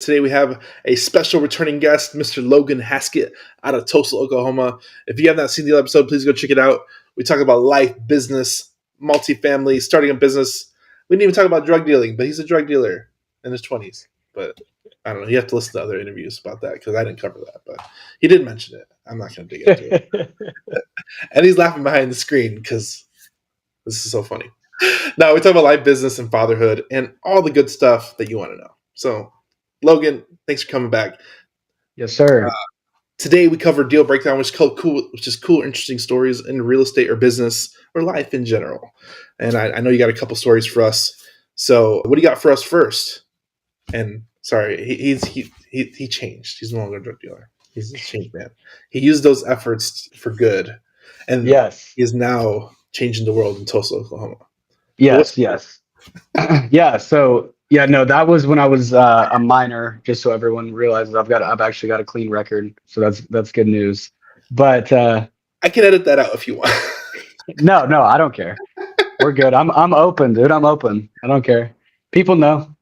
Today we have a special returning guest, Mr. Logan Hasket out of Tulsa, Oklahoma. If you have not seen the episode, please go check it out. We talk about life, business, multifamily, starting a business. We didn't even talk about drug dealing, but he's a drug dealer in his 20s. But I don't know. You have to listen to other interviews about that because I didn't cover that. But he did mention it. I'm not going to dig into it. And he's laughing behind the screen because this is so funny. Now we talk about life, business, and fatherhood and all the good stuff that you want to know. So, Logan, thanks for coming back. Yes, sir. Today we cover deal breakdown, which is cool, interesting stories in real estate or business or life in general. And I know you got a couple stories for us. So, what do you got for us first? And sorry, he changed. He's no longer a drug dealer. He's a changed man. He used those efforts for good, and yes, he is now changing the world in Tulsa, Oklahoma. Yes. Yeah. So no, that was when I was a minor. Just so everyone realizes, I've actually got a clean record. So that's good news. But I can edit that out if you want. No, I don't care. We're good. I'm open, dude. I'm open. I don't care. People know.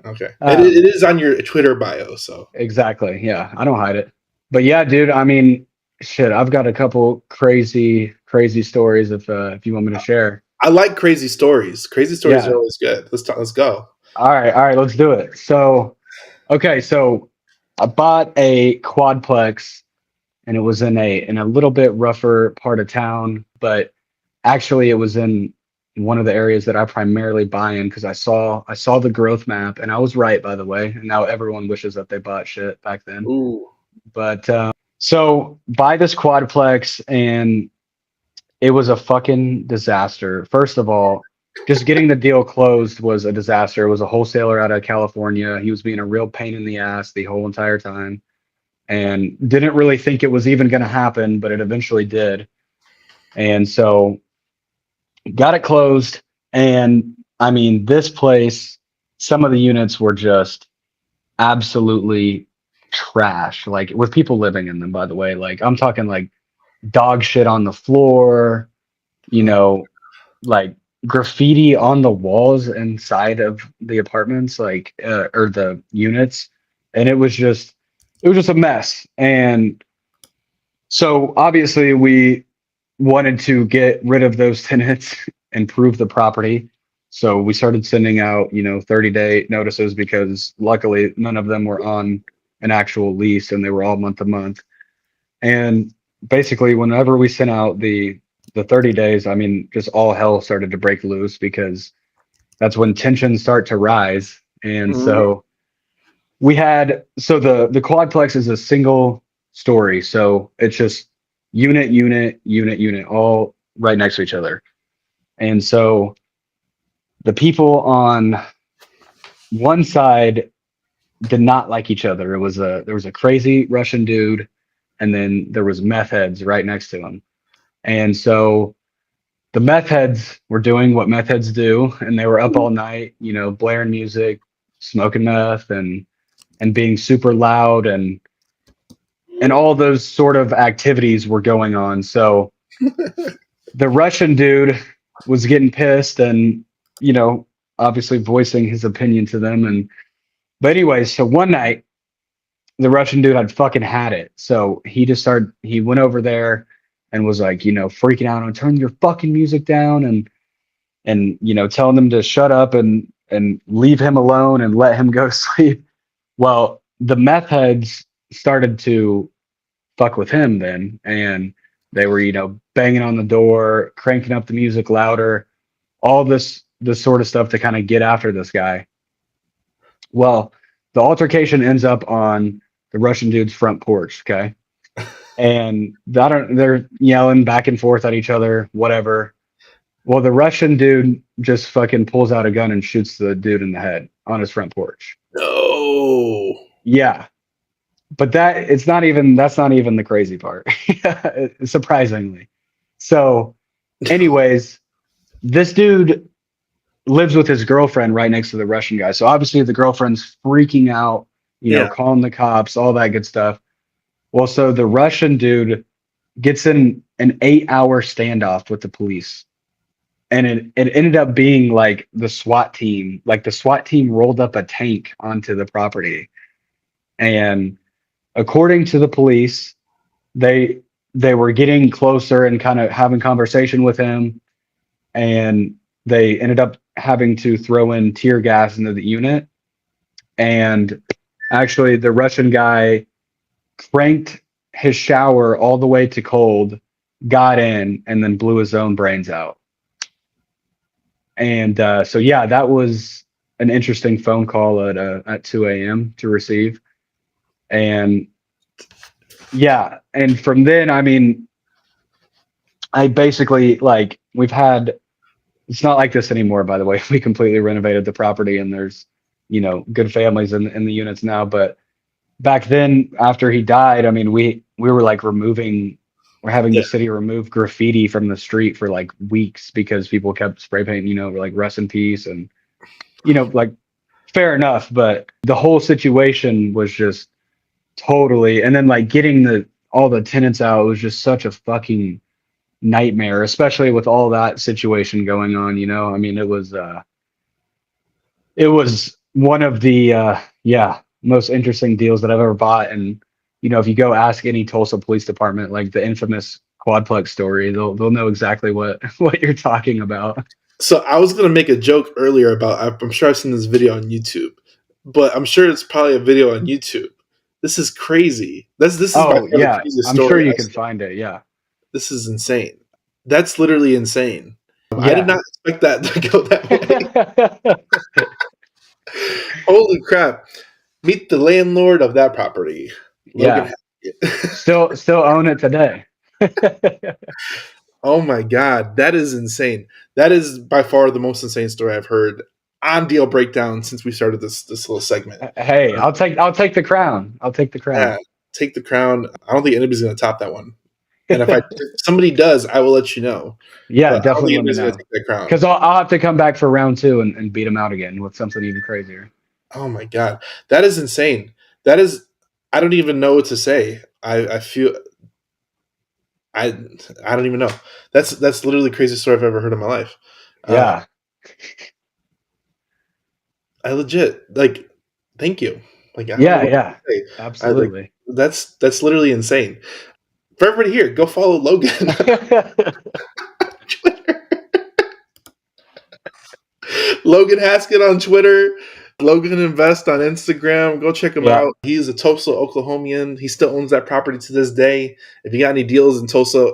Okay. It is on your Twitter bio, so. Exactly. Yeah. I don't hide it. But yeah, dude, I mean, shit, I've got a couple crazy stories if you want me to share. I like crazy stories. Crazy stories are always good. Let's go. All right, let's do it. So I bought a Quadplex and it was in a little bit rougher part of town, but actually it was in one of the areas that I primarily buy in because I saw the growth map, and I was right, by the way. And now everyone wishes that they bought shit back then. Ooh. But so buy this Quadplex, and it was a fucking disaster. First of all, just getting the deal closed was a disaster. It was a wholesaler out of California. He was being a real pain in the ass the whole entire time, and didn't really think it was even going to happen, but it eventually did. And so got it closed. And I mean, this place, some of the units were just absolutely trash, like with people living in them, by the way. Like I'm talking like dog shit on the floor, like graffiti on the walls inside of the apartments, like or the units. And it was just a mess. And so obviously we wanted to get rid of those tenants, improve the property. So we started sending out 30-day notices, because luckily none of them were on an actual lease and they were all month to month. And basically whenever we sent out the 30 days, I mean, just all hell started to break loose, because that's when tensions start to rise. And so we had, the Quadplex is a single story. So it's just unit, all right next to each other. And so the people on one side did not like each other. There was a crazy Russian dude, and then there was meth heads right next to him. And so the meth heads were doing what meth heads do, and they were up all night, blaring music, smoking meth, and being super loud, and all those sort of activities were going on. So the Russian dude was getting pissed and, obviously voicing his opinion to them. But anyway, so one night the Russian dude had fucking had it. So he went over there and was like, freaking out on turn your fucking music down and telling them to shut up and leave him alone and let him go to sleep. Well, the meth heads started to fuck with him then, and they were, banging on the door, cranking up the music louder, all this sort of stuff to kind of get after this guy. Well, the altercation ends up on the Russian dude's front porch, okay? And they're yelling back and forth at each other, whatever. Well, the Russian dude just fucking pulls out a gun and shoots the dude in the head on his front porch. No. Yeah. But that's not even the crazy part, surprisingly. So anyways, this dude lives with his girlfriend right next to the Russian guy. So obviously the girlfriend's freaking out, calling the cops, all that good stuff. Well, so the Russian dude gets in an 8-hour standoff with the police. And it ended up being like the SWAT team. Like the SWAT team rolled up a tank onto the property. And according to the police, they were getting closer and kind of having conversation with him, and they ended up having to throw in tear gas into the unit. And actually, the Russian guy cranked his shower all the way to cold, got in, and then blew his own brains out. And so, yeah, that was an interesting phone call at 2 a.m. to receive. And yeah, and from then, I mean, I basically like we've had. It's not like this anymore, by the way. We completely renovated the property, and there's, good families in the units now. But back then, after he died, I mean, we were like we're having the city remove graffiti from the street for like weeks because people kept spray painting, like rest in peace, and like fair enough. But the whole situation was just totally, and then like getting all the tenants out was just such a fucking nightmare, especially with all that situation going on. I mean, it was one of the most interesting deals that I've ever bought. And if you go ask any Tulsa Police Department, like the infamous Quadplex story, they'll know exactly what you're talking about. So I was gonna make a joke earlier about, I'm sure I've seen this video on YouTube, but I'm sure it's probably a video on YouTube. This is crazy. This is by far the craziest I'm story sure you I've can seen. find it. Yeah. This is insane. That's literally insane. Yeah. I did not expect that to go that way. Holy crap. Meet the landlord of that property. Logan Hasket. Still own it today. Oh my God. That is insane. That is by far the most insane story I've heard on Deal Breakdown since we started this little segment. Hey, I'll take the crown. I'll take the crown. Yeah, take the crown. I don't think anybody's going to top that one. And if somebody does, I will let you know. Yeah, but definitely let me know. Because I'll have to come back for round 2 and beat him out again with something even crazier. Oh my God. That is insane. That is, I don't even know what to say. I feel, I don't even know. That's literally the craziest story I've ever heard in my life. Yeah. I legit, like, thank you. Like, Absolutely. That's literally insane. For everybody here, go follow Logan. Logan Hasket on Twitter. Logan Invest on Instagram. Go check him out. He's a Tulsa, Oklahomian. He still owns that property to this day. If you got any deals in Tulsa,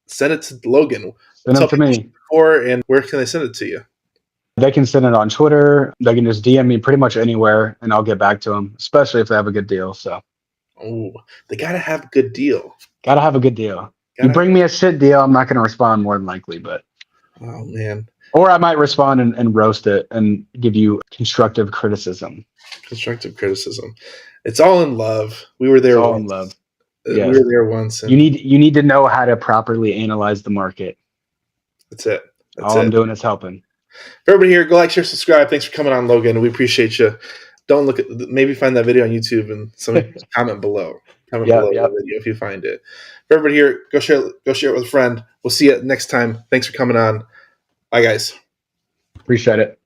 send it to Logan. Send them to me. And where can they send it to you? They can send it on Twitter. They can just DM me pretty much anywhere, and I'll get back to them, especially if they have a good deal. So, they got to have a good deal. Got to have a good deal. You bring me a shit deal, I'm not going to respond more than likely, but. Oh, man. Or I might respond and roast it and give you constructive criticism. Constructive criticism. It's all in love. We were there it's all once. In love. We were there once. You need to know how to properly analyze the market. That's it. I'm doing is helping. For everybody here, go like, share, subscribe. Thanks for coming on, Logan. We appreciate you. Don't look at, maybe find that video on YouTube and somebody comment below. Comment below the video if you find it. For everybody here, go share it with a friend. We'll see you next time. Thanks for coming on. Bye, guys. Appreciate it.